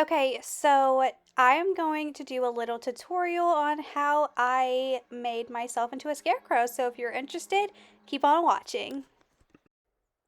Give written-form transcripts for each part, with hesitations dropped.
Okay, so I am going to do a little tutorial on how I made myself into a scarecrow. So if you're interested, keep on watching.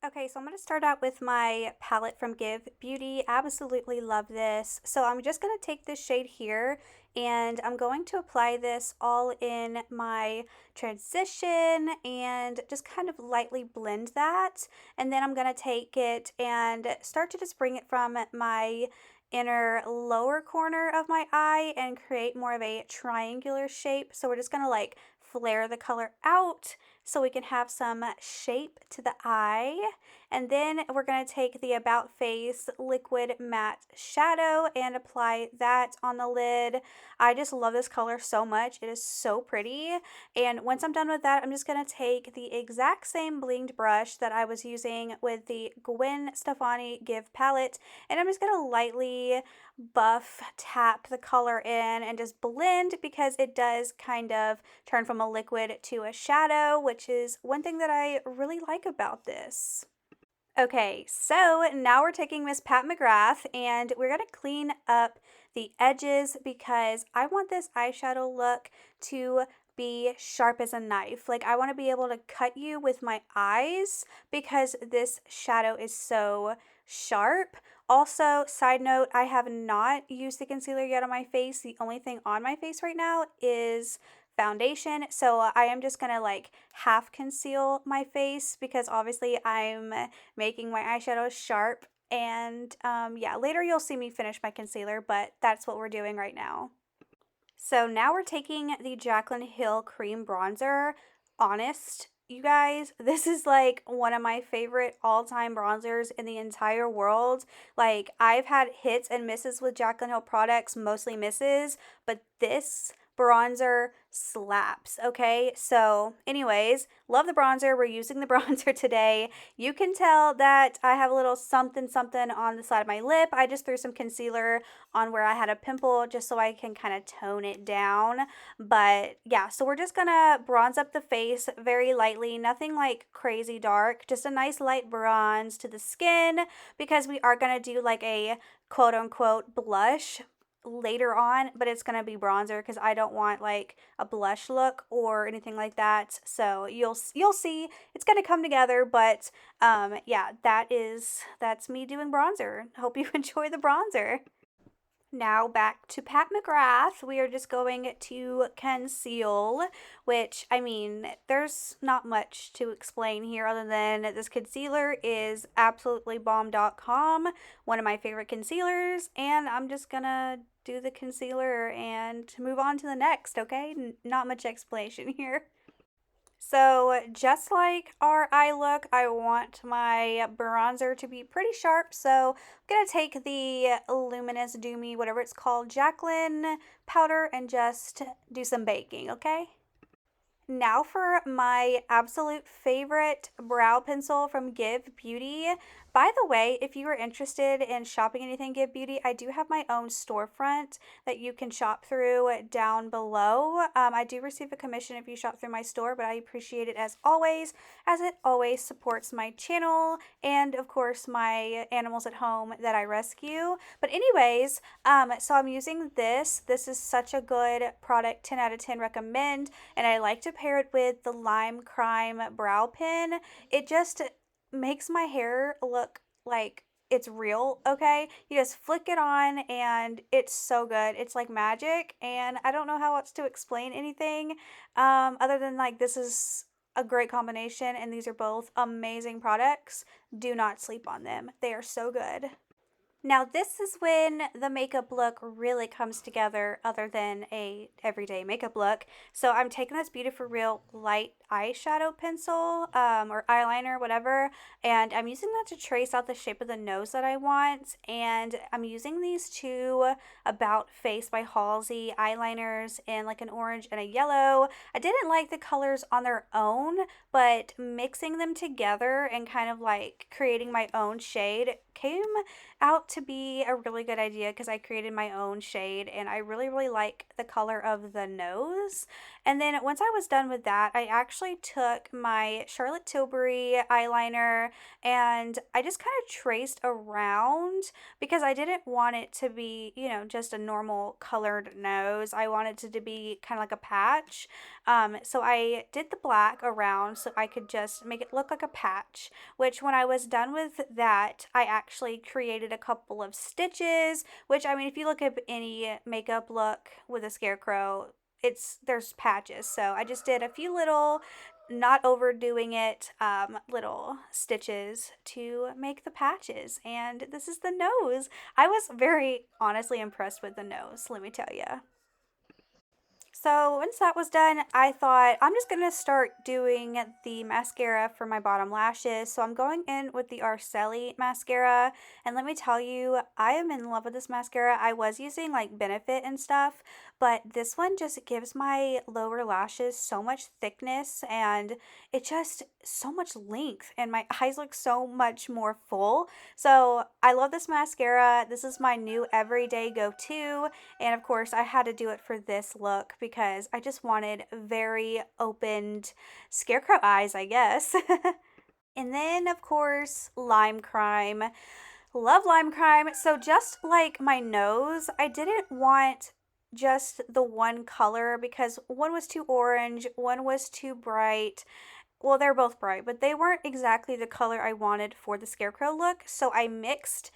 Okay, so I'm going to start out with my palette from Give Beauty. Absolutely love this. So I'm just going to take this shade here and I'm going to apply this all in my transition and just kind of lightly blend that. And then I'm going to take it and start to just bring it from my inner lower corner of my eye and create more of a triangular shape. So we're just going to like flare the color out so we can have some shape to the eye. And then we're going to take the About Face Liquid Matte Shadow and apply that on the lid. I just love this color so much. It is so pretty. And once I'm done with that, I'm just going to take the exact same blinged brush that I was using with the Gwen Stefani Give palette, and I'm just going to lightly buff tap the color in and just blend because it does kind of turn from a liquid to a shadow, which is one thing that I really like about this. Okay, so now we're taking Miss Pat McGrath and we're going to clean up the edges because I want this eyeshadow look to be sharp as a knife. Like I want to be able to cut you with my eyes because this shadow is so sharp. Also, side note, I have not used the concealer yet on my face. The only thing on my face right now is foundation, so I am just gonna like half conceal my face because obviously I'm making my eyeshadow sharp, and yeah, later you'll see me finish my concealer, but that's what we're doing right now. So now we're taking the Jaclyn Hill Cream Bronzer. Honest, you guys, this is like one of my favorite all-time bronzers in the entire world. Like, I've had hits and misses with Jaclyn Hill products, mostly misses, but this bronzer slaps, okay? So, anyways, love the bronzer. We're using the bronzer today. You can tell that I have a little something something on the side of my lip. I just threw some concealer on where I had a pimple just so I can kind of tone it down. But yeah, so we're just gonna bronze up the face very lightly, nothing like crazy dark, just a nice light bronze to the skin because we are gonna do like a quote unquote blush later on, but it's gonna be bronzer because I don't want like a blush look or anything like that. So you'll see it's gonna come together, but yeah, that's me doing bronzer. Hope you enjoy the bronzer. Now back to Pat McGrath. We are just going to conceal, which, I mean, there's not much to explain here other than this concealer is absolutely bomb.com, one of my favorite concealers, and I'm just gonna do the concealer and move on to the next, okay? Not much explanation here. So just like our eye look, I want my bronzer to be pretty sharp. So I'm going to take the Luminous Doomy, whatever it's called, Jaclyn powder and just do some baking, okay? Now for my absolute favorite brow pencil from Give Beauty. By the way, if you are interested in shopping anything Give Beauty, I do have my own storefront that you can shop through down below. I do receive a commission if you shop through my store, but I appreciate it as it always supports my channel and, of course, my animals at home that I rescue. But anyways, so I'm using this. This is such a good product, 10 out of 10 recommend, and I like to pair it with the Lime Crime brow pen. It just makes my hair look like it's real, okay? You just flick it on and it's so good. It's like magic, and I don't know how else to explain anything other than like this is a great combination, and these are both amazing products. Do not sleep on them. They are so good. Now this is when the makeup look really comes together other than a everyday makeup look. So I'm taking this Beauty For Real light eyeshadow pencil or eyeliner, whatever, and I'm using that to trace out the shape of the nose that I want. And I'm using these two About Face by Halsey eyeliners in like an orange and a yellow. I didn't like the colors on their own, but mixing them together and kind of like creating my own shade came out to be a really good idea because I created my own shade and I really, really like the color of the nose. And then once I was done with that, I actually took my Charlotte Tilbury eyeliner and I just kind of traced around because I didn't want it to be, just a normal colored nose. I wanted it to be kind of like a patch. So I did the black around so I could just make it look like a patch, which when I was done with that, I actually created a couple of stitches, which I mean, if you look up any makeup look with a scarecrow, there's patches. So I just did a few little, not overdoing it, little stitches to make the patches. And this is the nose. I was very honestly impressed with the nose, let me tell you. So once that was done, I thought I'm just gonna start doing the mascara for my bottom lashes. So I'm going in with the Arcelli mascara, and let me tell you, I am in love with this mascara. I was using like Benefit and stuff, but this one just gives my lower lashes so much thickness and it just so much length, and my eyes look so much more full. So I love this mascara. This is my new everyday go-to. And of course, I had to do it for this look because I just wanted very opened scarecrow eyes, I guess. And then, of course, Lime Crime. Love Lime Crime. So just like my nose, I didn't want just the one color because one was too orange, one was too bright. Well, they're both bright, but they weren't exactly the color I wanted for the scarecrow look. So I mixed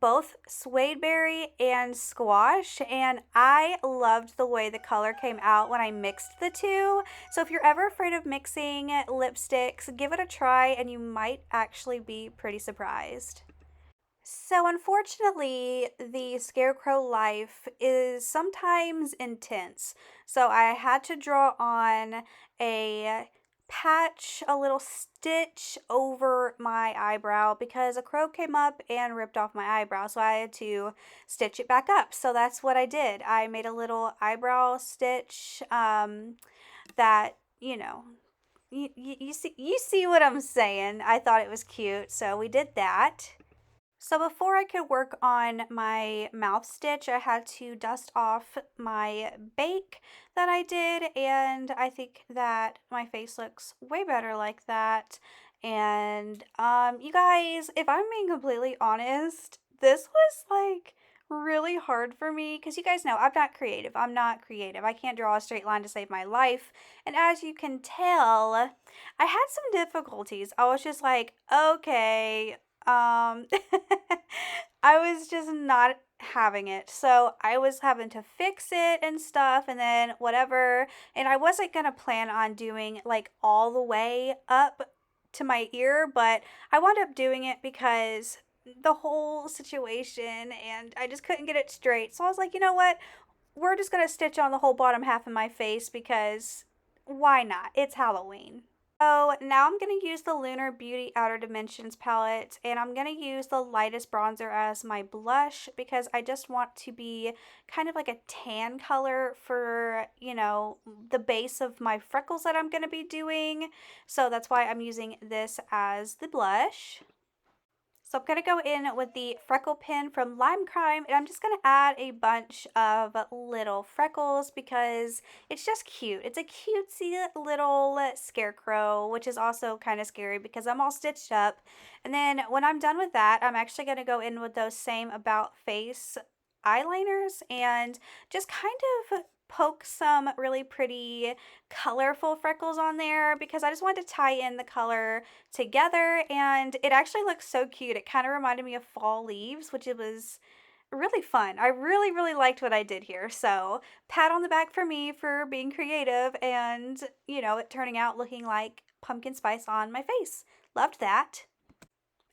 both suede berry and squash, and I loved the way the color came out when I mixed the two. So if you're ever afraid of mixing lipsticks, give it a try and you might actually be pretty surprised. So, unfortunately, the scarecrow life is sometimes intense. So, I had to draw on a patch, a little stitch over my eyebrow because a crow came up and ripped off my eyebrow. So, I had to stitch it back up. So, that's what I did. I made a little eyebrow stitch that, you see what I'm saying. I thought it was cute. So, we did that. So before I could work on my mouth stitch, I had to dust off my bake that I did, and I think that my face looks way better like that. And you guys, if I'm being completely honest, this was like really hard for me because you guys know I'm not creative. I'm not creative. I can't draw a straight line to save my life. And as you can tell, I had some difficulties. I was just like, okay, I was just not having it. So I was having to fix it and stuff and then whatever. And I wasn't going to plan on doing like all the way up to my ear, but I wound up doing it because the whole situation and I just couldn't get it straight. So I was like, you know what? We're just going to stitch on the whole bottom half of my face because why not? It's Halloween. So now I'm going to use the Lunar Beauty Outer Dimensions palette and I'm going to use the lightest bronzer as my blush because I just want to be kind of like a tan color for, the base of my freckles that I'm going to be doing. So that's why I'm using this as the blush. So I'm going to go in with the freckle pen from Lime Crime, and I'm just going to add a bunch of little freckles because it's just cute. It's a cutesy little scarecrow, which is also kind of scary because I'm all stitched up. And then when I'm done with that, I'm actually going to go in with those same About Face eyeliners and just kind of poke some really pretty colorful freckles on there because I just wanted to tie in the color together, and it actually looks so cute. It kind of reminded me of fall leaves, which it was really fun. I really, really liked what I did here. So, pat on the back for me for being creative and, it turning out looking like pumpkin spice on my face. Loved that.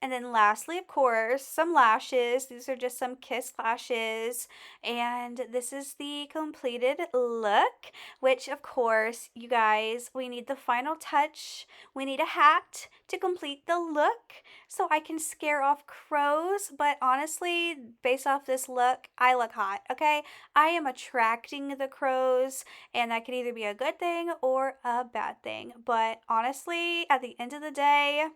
And then lastly, of course, some lashes. These are just some Kiss lashes. And this is the completed look, which of course, you guys, we need the final touch. We need a hat to complete the look so I can scare off crows. But honestly, based off this look, I look hot, okay? I am attracting the crows, and that could either be a good thing or a bad thing. But honestly, at the end of the day,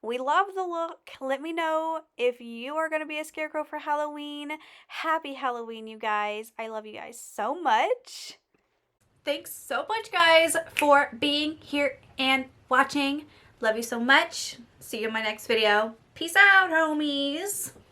we love the look. Let me know if you are going to be a scarecrow for Halloween. Happy Halloween, you guys. I love you guys so much. Thanks so much, guys, for being here and watching. Love you so much. See you in my next video. Peace out, homies.